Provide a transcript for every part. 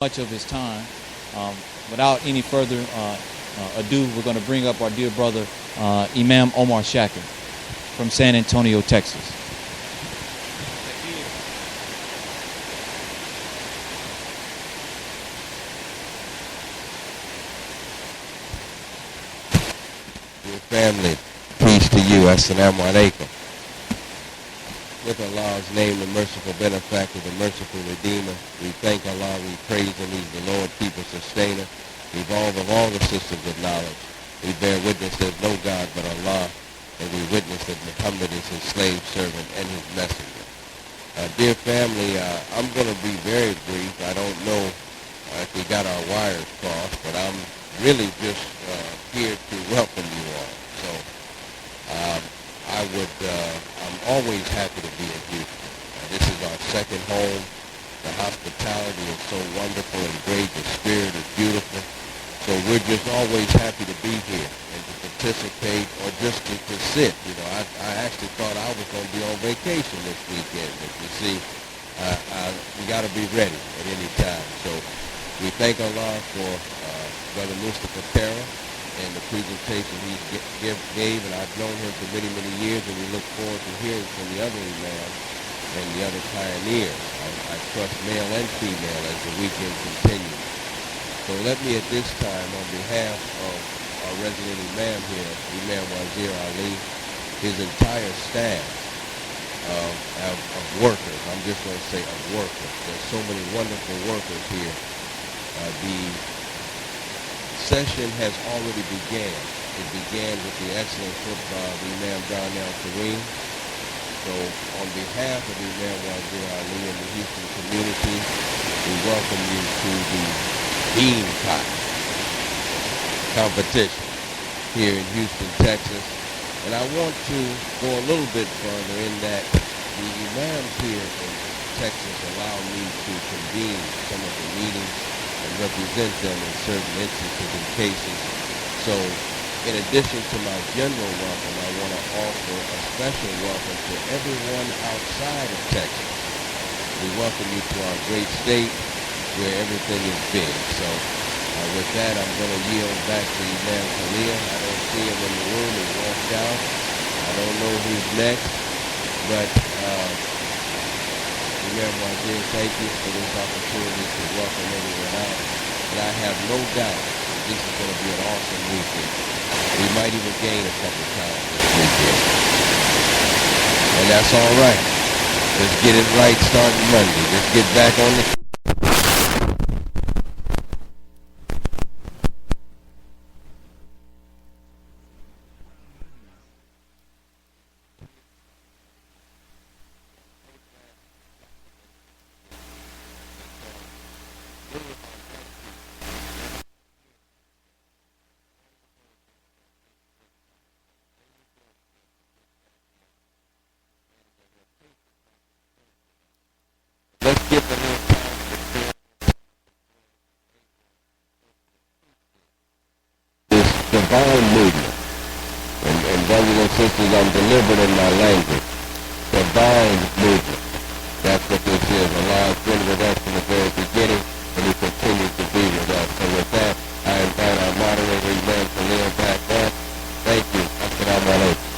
much of his time. Um, Without any further ado, we're going to bring up our dear brother, Imam Omar Shakir from San Antonio, Texas. Dear family, peace to you. Assalamu alaikum. With Allah's name, the merciful benefactor, the merciful redeemer, we thank Allah, we praise him. He's the Lord, keeper, sustainer, evolver of all the systems of knowledge. We bear witness there's no God but Allah, and we witness that Muhammad is his slave servant and his messenger. Dear family, I'm going to be very brief. I don't know if we got our wires crossed, but I'm really just here to welcome you all. So I'm always happy to be in Houston. This is our second home. The hospitality is so wonderful and great. The spirit is beautiful. So we're just always happy to be here and to participate or just to sit. You know, I actually thought I was going to be on vacation this weekend, but you see, we got to be ready at any time. So we thank Allah for Brother Mustafa Terra and the presentation he gave, and I've known him for many, many years, and we look forward to hearing from the other imams and the other pioneers. I trust male and female as the weekend continues. So let me at this time, on behalf of our resident imam here, Imam Wazir Ali, his entire staff of workers, I'm just going to say of workers. There's so many wonderful workers here. The session has already began. It began with the excellent khutbah of Imam Darnell Kareem. So on behalf of Imam Wazir Ali and the Houston community, we welcome you to the Bean Pot competition here in Houston, Texas. And I want to go a little bit further in that the imams here in Texas allow me to convene some of the meetings and represent them in certain instances and cases. So in addition to my general welcome, I want to offer a special welcome to everyone outside of Texas. We welcome you to our great state where everything is big. So with that, I'm going to yield back to Imam Khalil. I don't see him in the room. He walked out. I don't know who's next, but Imam Wazir, thank you for this opportunity to welcome everyone out. And I have no doubt that this is going to be an awesome weekend. We might even gain a couple times this weekend. And that's all right. Let's get it right starting Monday. Let's get back on the let's get the little this divine movement. And brothers and sisters, I'm deliberate in my language. Divine movement. That's what this is. Allah has been with us from the very beginning, and he continues to be with us. So with that, I invite our moderator, Imam Khalil, back up. Thank you. Assalamu alaikum.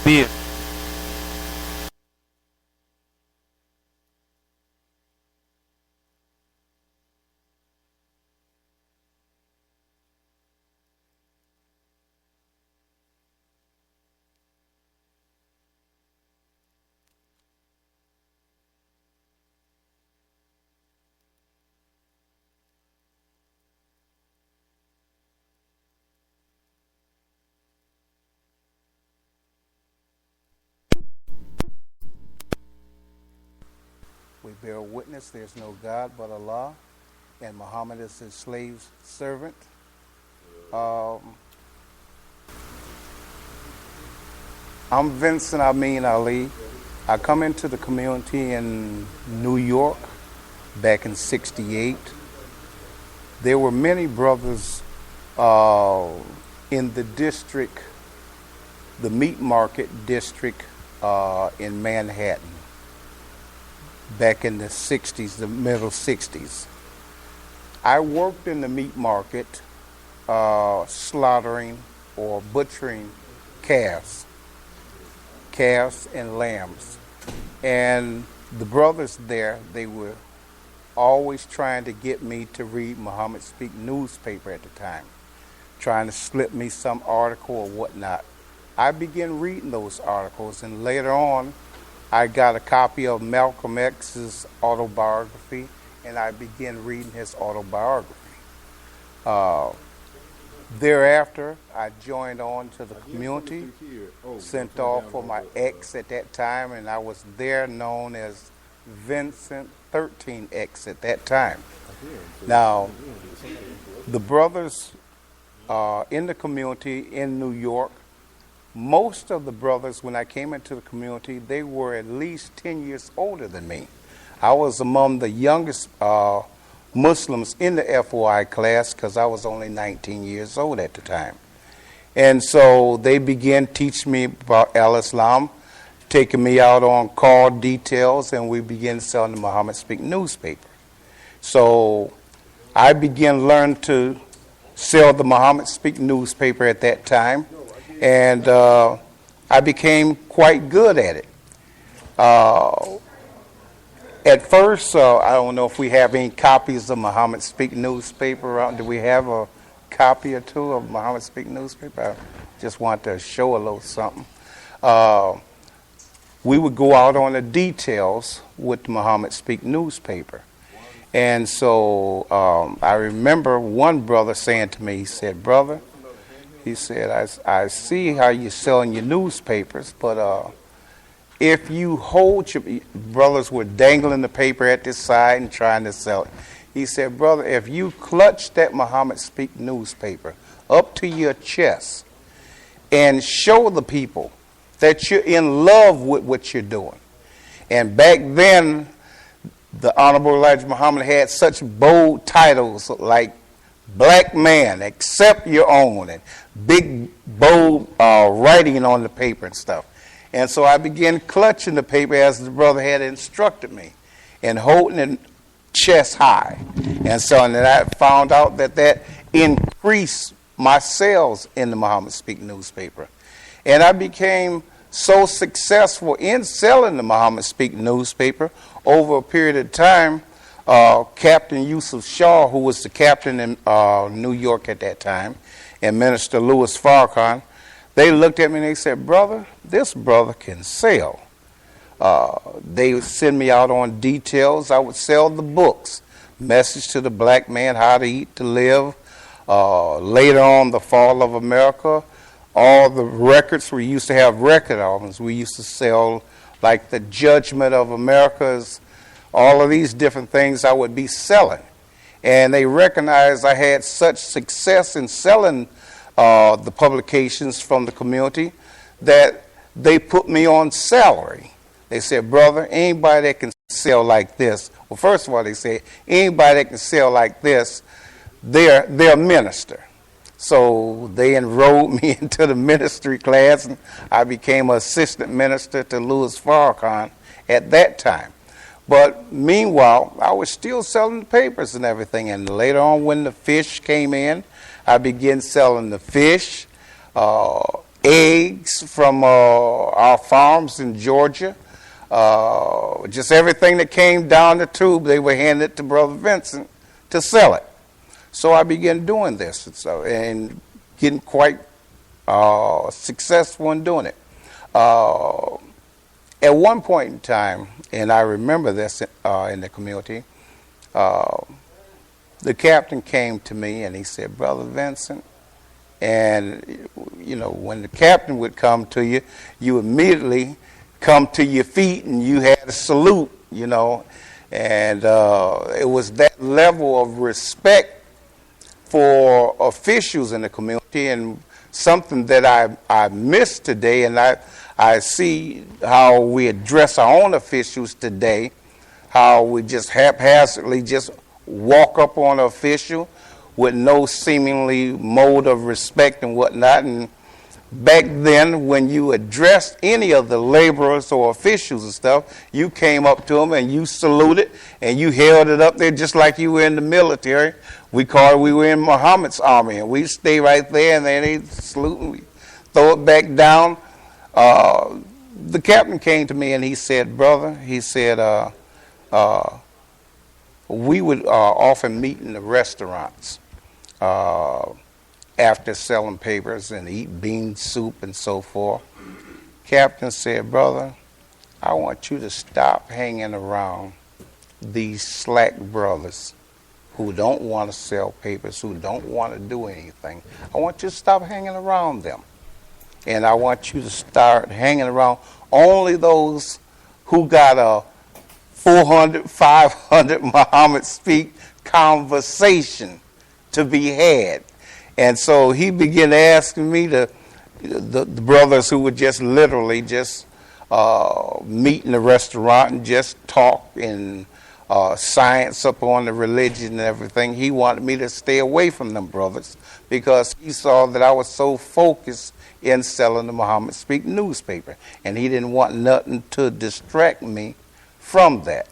beard. We bear witness there's no God but Allah, and Muhammad is his slave servant. I'm Vincent Amin Ali. I come into the community in New York back in '68. There were many brothers in the district, the meat market district in Manhattan back in the 60s, the middle 60s. I worked in the meat market slaughtering or butchering calves and lambs. And the brothers there, they were always trying to get me to read Muhammad Speak newspaper at the time, trying to slip me some article or whatnot. I began reading those articles, and later on, I got a copy of Malcolm X's autobiography, and I began reading his autobiography. Thereafter, I joined on to the community, sent off for my ex at that time, and I was there known as Vincent 13X at that time. Now, the brothers in the community in New York, most of the brothers, when I came into the community, they were at least 10 years older than me. I was among the youngest Muslims in the FOI class because I was only 19 years old at the time. And so they began teaching me about Al-Islam, taking me out on call details, and we began selling the Muhammad Speak newspaper. So I began learning to sell the Muhammad Speak newspaper at that time. And I became quite good at it. At first, I don't know if we have any copies of Muhammad Speak newspaper around. Do we have a copy or two of Muhammad Speak newspaper? I just want to show a little something. We would go out on the details with the Muhammad Speak newspaper. And so I remember one brother saying to me, he said, "Brother," he said, I see how you're selling your newspapers, but if you hold your," brothers were dangling the paper at this side and trying to sell it. He said, "Brother, if you clutch that Muhammad Speak newspaper up to your chest and show the people that you're in love with what you're doing." And back then, the Honorable Elijah Muhammad had such bold titles like "Black Man, Accept Your Own," and big, bold writing on the paper and stuff. And so I began clutching the paper as the brother had instructed me and holding it chest high. And so and then I found out that increased my sales in the Muhammad Speak newspaper. And I became so successful in selling the Muhammad Speak newspaper over a period of time. Captain Yusuf Shaw, who was the captain in New York at that time, and Minister Louis Farrakhan, they looked at me and they said, "Brother, this brother can sell." They would send me out on details. I would sell the books, Message to the Black Man, How to Eat to Live. Later on, The Fall of America. All the records, we used to have record albums. We used to sell like The Judgment of America's, all of these different things I would be selling. And they recognized I had such success in selling the publications from the community that they put me on salary. They said, "Brother, anybody that can sell like this," well, first of all, they said, "Anybody that can sell like this, they're a minister." So they enrolled me into the ministry class, and I became an assistant minister to Louis Farrakhan at that time. But meanwhile, I was still selling the papers and everything. And later on, when the fish came in, I began selling the fish, eggs from our farms in Georgia. Just everything that came down the tube, they were handed to Brother Vincent to sell it. So I began doing this and getting quite successful in doing it. At one point in time, and I remember this in the community, the captain came to me and he said, Brother Vincent, and you know, when the captain would come to you, you immediately come to your feet and you had a salute, you know, and it was that level of respect for officials in the community, and something that I miss today, and I see how we address our own officials today, how we just haphazardly just walk up on an official with no seemingly mode of respect and whatnot. And back then, when you addressed any of the laborers or officials and stuff, you came up to them and you saluted and you held it up there just like you were in the military. We were in Muhammad's army, and we stay right there, and then they salute and we throw it back down. The captain came to me and he said, brother, he said, we would often meet in the restaurants after selling papers and eat bean soup and so forth. Captain said, brother, I want you to stop hanging around these slack brothers who don't want to sell papers, who don't want to do anything. I want you to stop hanging around them. And I want you to start hanging around only those who got a 400, 500 Muhammad speak conversation to be had. And so he began asking me the brothers who would just literally just meet in the restaurant and just talk and science up on the religion and everything. He wanted me to stay away from them brothers because he saw that I was so focused in selling the Muhammad Speak newspaper, and he didn't want nothing to distract me from that.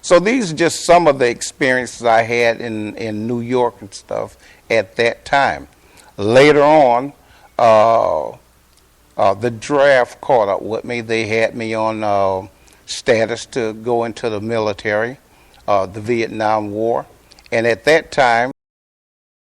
So these are just some of the experiences I had in New York and stuff at that time. Later on, the draft caught up with me. They had me on status to go into the military, the Vietnam War. And at that time,